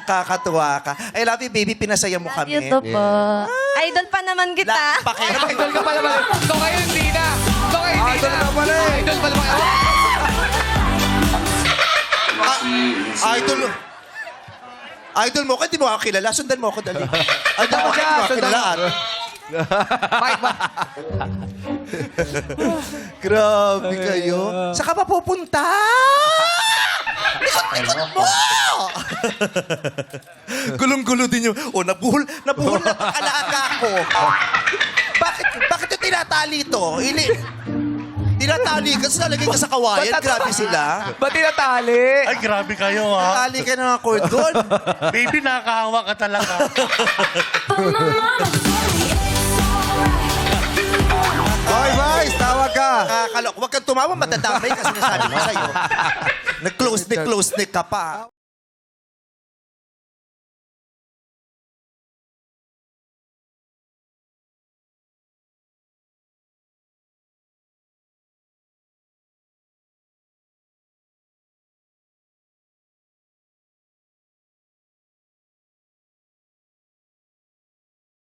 Kakatuwa ka. I love you, baby. Pinasaya mo kami. Ito po. Idol pa naman kita. Idol ka pala pala. Ito kayo hindi na. Ito kayo hindi Idol na. ka pala eh. Idol pala pala. Idol. Idol mo, kaya di mo ako kilala. Sundan mo ako, dali. Idol mo, kaya di mo ako kilala. Mike ba? Grabe kayo. Saan ka pa pupunta? Likot mo! Gulong-gulo din yung... Oh, nabuhol na pag-alaga ko. Bakit yung tinatali ito? Tinatali ka, nalagay ka sa kawayan. Grabe sila. Ba't tinatali? Ay, grabe kayo, ha? Tinatali ka ng cordon. Baby, nakakahawa ka talaga. Hoy, Vice, tawag ka. Huwag kang tumawa, matadamay kasi nasabi ko sa'yo. Nag-close neck ka pa.